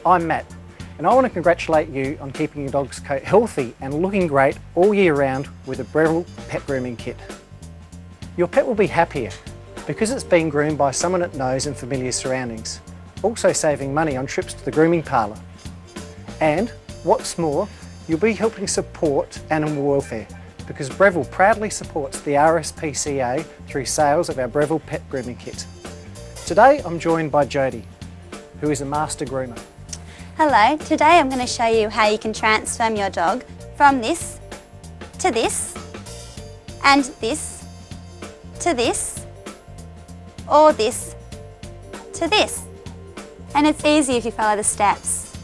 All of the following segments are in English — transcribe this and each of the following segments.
I'm Matt, and I want to congratulate you on keeping your dog's coat healthy and looking great all year round with a Breville pet grooming kit. Your pet will be happier because it's being groomed by someone it knows in familiar surroundings, also saving money on trips to the grooming parlour. And, what's more, you'll be helping support animal welfare because Breville proudly supports the RSPCA through sales of our Breville pet grooming kit. Today I'm joined by Jodie, who is a master groomer. Hello, today I'm going to show you how you can transform your dog from this to this, and this to this, or this to this. And it's easy if you follow the steps.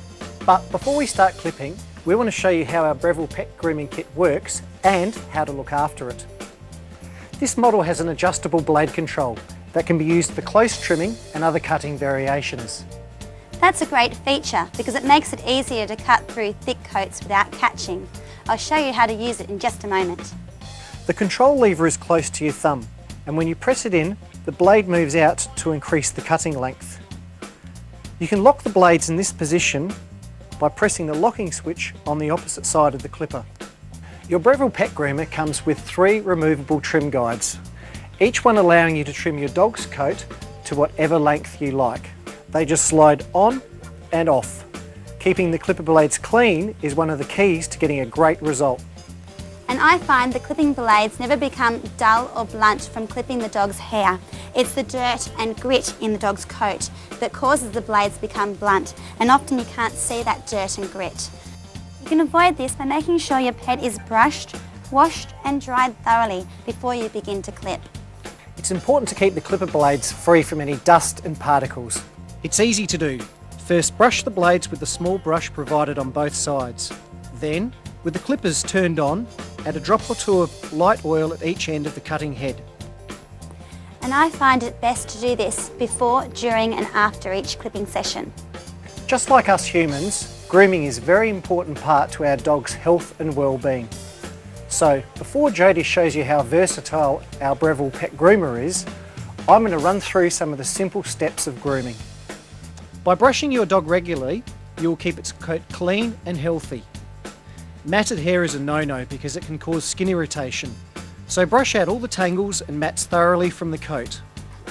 But before we start clipping, we want to show you how our Breville pet grooming kit works and how to look after it. This model has an adjustable blade control that can be used for close trimming and other cutting variations. That's a great feature because it makes it easier to cut through thick coats without catching. I'll show you how to use it in just a moment. The control lever is close to your thumb, and when you press it in, the blade moves out to increase the cutting length. You can lock the blades in this position by pressing the locking switch on the opposite side of the clipper. Your Breville pet groomer comes with 3 removable trim guides, each one allowing you to trim your dog's coat to whatever length you like. They just slide on and off. Keeping the clipper blades clean is one of the keys to getting a great result. And I find the clipping blades never become dull or blunt from clipping the dog's hair. It's the dirt and grit in the dog's coat that causes the blades to become blunt, and often you can't see that dirt and grit. You can avoid this by making sure your pet is brushed, washed and dried thoroughly before you begin to clip. It's important to keep the clipper blades free from any dust and particles. It's easy to do. First, brush the blades with the small brush provided on both sides. Then, with the clippers turned on, add a drop or 2 of light oil at each end of the cutting head. And I find it best to do this before, during and after each clipping session. Just like us humans, grooming is a very important part to our dog's health and well-being. So, before Jodie shows you how versatile our Breville pet groomer is, I'm going to run through some of the simple steps of grooming. By brushing your dog regularly, you will keep its coat clean and healthy. Matted hair is a no-no because it can cause skin irritation, so brush out all the tangles and mats thoroughly from the coat.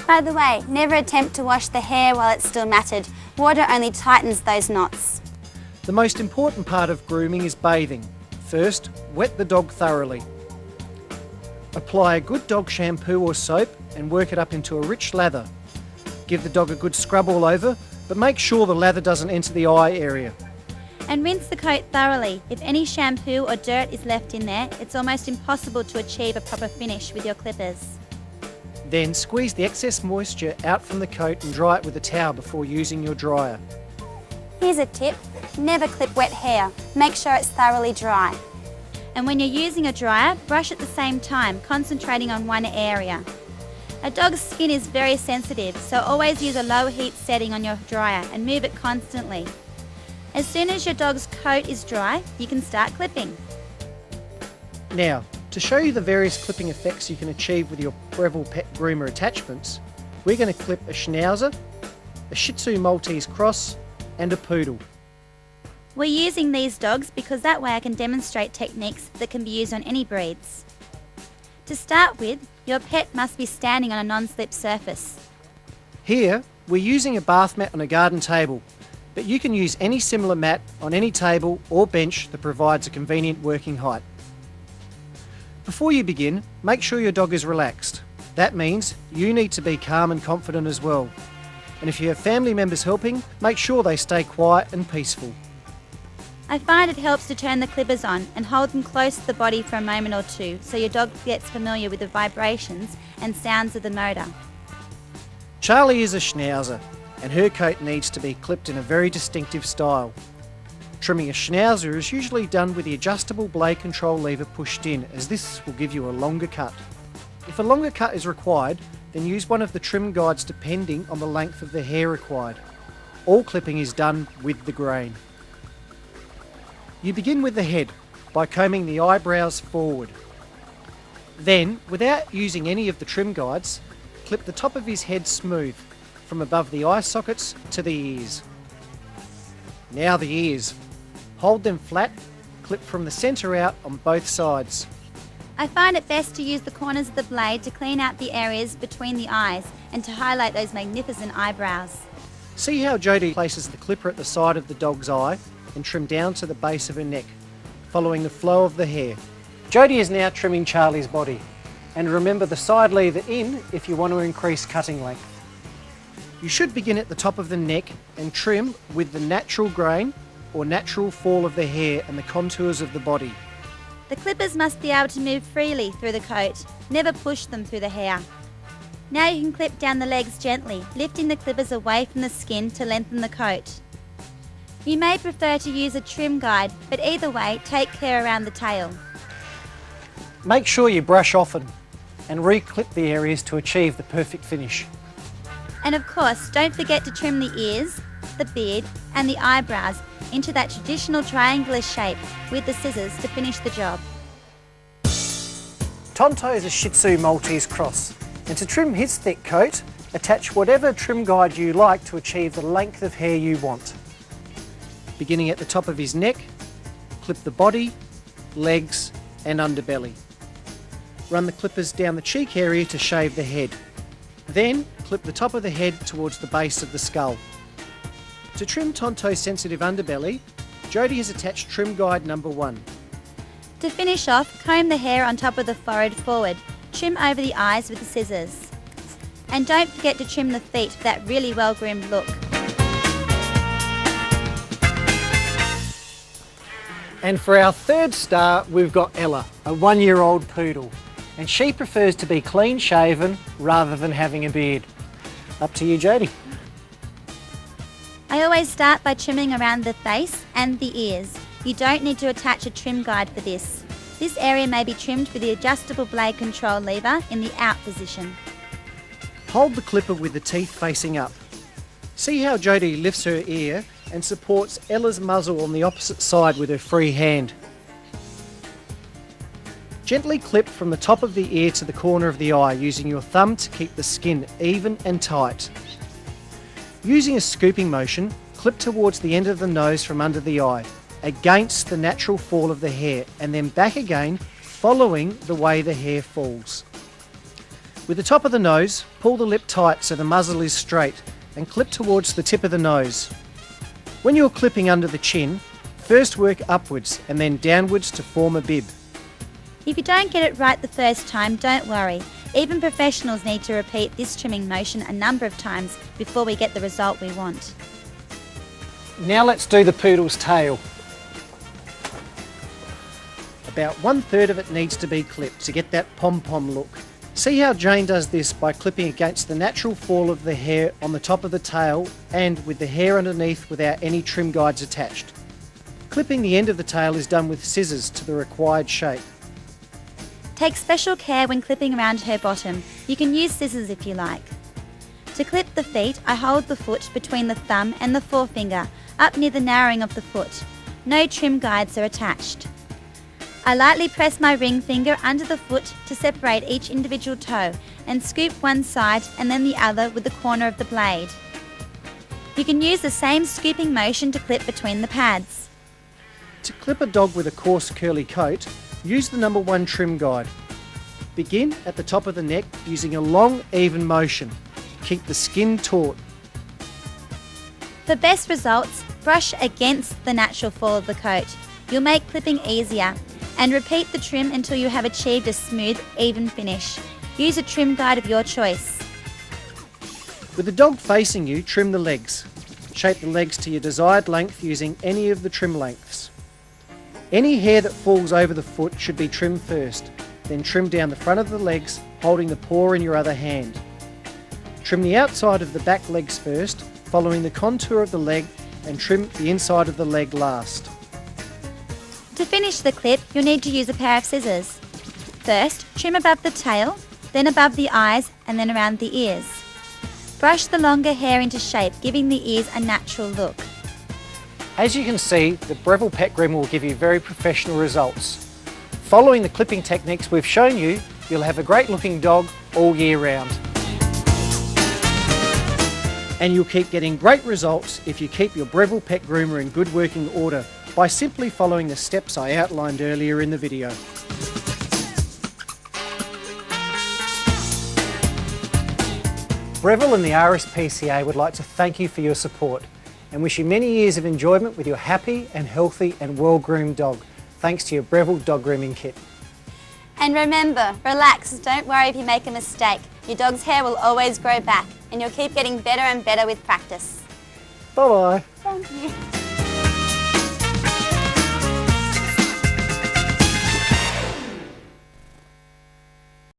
By the way, never attempt to wash the hair while it's still matted. Water only tightens those knots. The most important part of grooming is bathing. First, wet the dog thoroughly. Apply a good dog shampoo or soap and work it up into a rich lather. Give the dog a good scrub all over, but make sure the lather doesn't enter the eye area. And rinse the coat thoroughly. If any shampoo or dirt is left in there, it's almost impossible to achieve a proper finish with your clippers. Then squeeze the excess moisture out from the coat and dry it with a towel before using your dryer. Here's a tip, never clip wet hair. Make sure it's thoroughly dry. And when you're using a dryer, brush at the same time, concentrating on one area. A dog's skin is very sensitive, so always use a low heat setting on your dryer and move it constantly. As soon as your dog's coat is dry, you can start clipping. Now, to show you the various clipping effects you can achieve with your Breville pet groomer attachments, we're going to clip a Schnauzer, a Shih Tzu Maltese Cross and a Poodle. We're using these dogs because that way I can demonstrate techniques that can be used on any breeds. To start with, your pet must be standing on a non-slip surface. Here, we're using a bath mat on a garden table, but you can use any similar mat on any table or bench that provides a convenient working height. Before you begin, make sure your dog is relaxed. That means you need to be calm and confident as well. And if you have family members helping, make sure they stay quiet and peaceful. I find it helps to turn the clippers on and hold them close to the body for a moment or two so your dog gets familiar with the vibrations and sounds of the motor. Charlie is a Schnauzer, and her coat needs to be clipped in a very distinctive style. Trimming a Schnauzer is usually done with the adjustable blade control lever pushed in, as this will give you a longer cut. If a longer cut is required, then use one of the trim guides depending on the length of the hair required. All clipping is done with the grain. You begin with the head by combing the eyebrows forward. Then, without using any of the trim guides, clip the top of his head smooth, from above the eye sockets to the ears. Now the ears. Hold them flat, clip from the centre out on both sides. I find it best to use the corners of the blade to clean out the areas between the eyes and to highlight those magnificent eyebrows. See how Jodie places the clipper at the side of the dog's eye and trim down to the base of her neck, following the flow of the hair. Jodie is now trimming Charlie's body. And remember the side lever in if you want to increase cutting length. You should begin at the top of the neck and trim with the natural grain or natural fall of the hair and the contours of the body. The clippers must be able to move freely through the coat, never push them through the hair. Now you can clip down the legs gently, lifting the clippers away from the skin to lengthen the coat. You may prefer to use a trim guide, but either way, take care around the tail. Make sure you brush often and re-clip the areas to achieve the perfect finish. And of course, don't forget to trim the ears, the beard and the eyebrows into that traditional triangular shape with the scissors to finish the job. Tonto is a Shih Tzu Maltese cross, and to trim his thick coat, attach whatever trim guide you like to achieve the length of hair you want. Beginning at the top of his neck, clip the body, legs and underbelly. Run the clippers down the cheek area to shave the head. Then clip the top of the head towards the base of the skull. To trim Tonto's sensitive underbelly, Jodie has attached trim guide number 1. To finish off, comb the hair on top of the forehead forward. Trim over the eyes with the scissors. And don't forget to trim the feet for that really well-groomed look. And for our third star, we've got Ella, a 1-year-old poodle. And she prefers to be clean shaven rather than having a beard. Up to you, Jodie. I always start by trimming around the face and the ears. You don't need to attach a trim guide for this. This area may be trimmed with the adjustable blade control lever in the out position. Hold the clipper with the teeth facing up. See how Jodie lifts her ear and supports Ella's muzzle on the opposite side with her free hand. Gently clip from the top of the ear to the corner of the eye using your thumb to keep the skin even and tight. Using a scooping motion, clip towards the end of the nose from under the eye, against the natural fall of the hair, and then back again, following the way the hair falls. With the top of the nose, pull the lip tight so the muzzle is straight and clip towards the tip of the nose. When you're clipping under the chin, first work upwards and then downwards to form a bib. If you don't get it right the first time, don't worry. Even professionals need to repeat this trimming motion a number of times before we get the result we want. Now let's do the poodle's tail. About 1/3 of it needs to be clipped to get that pom-pom look. See how Jane does this by clipping against the natural fall of the hair on the top of the tail and with the hair underneath without any trim guides attached. Clipping the end of the tail is done with scissors to the required shape. Take special care when clipping around her bottom. You can use scissors if you like. To clip the feet, I hold the foot between the thumb and the forefinger, up near the narrowing of the foot. No trim guides are attached. I lightly press my ring finger under the foot to separate each individual toe and scoop one side and then the other with the corner of the blade. You can use the same scooping motion to clip between the pads. To clip a dog with a coarse curly coat, use the number 1 trim guide. Begin at the top of the neck using a long, even motion. Keep the skin taut. For best results, brush against the natural fall of the coat. You'll make clipping easier. And repeat the trim until you have achieved a smooth, even finish. Use a trim guide of your choice. With the dog facing you, trim the legs. Shape the legs to your desired length using any of the trim lengths. Any hair that falls over the foot should be trimmed first, then trim down the front of the legs, holding the paw in your other hand. Trim the outside of the back legs first, following the contour of the leg, and trim the inside of the leg last. To finish the clip, you'll need to use a pair of scissors. First, trim above the tail, then above the eyes, and then around the ears. Brush the longer hair into shape, giving the ears a natural look. As you can see, the Breville Pet Groom will give you very professional results. Following the clipping techniques we've shown you, you'll have a great looking dog all year round. And you'll keep getting great results if you keep your Breville pet groomer in good working order by simply following the steps I outlined earlier in the video. Breville and the RSPCA would like to thank you for your support and wish you many years of enjoyment with your happy and healthy and well-groomed dog, thanks to your Breville dog grooming kit. And remember, relax, don't worry if you make a mistake. Your dog's hair will always grow back and you'll keep getting better and better with practice. Bye-bye. Thank you.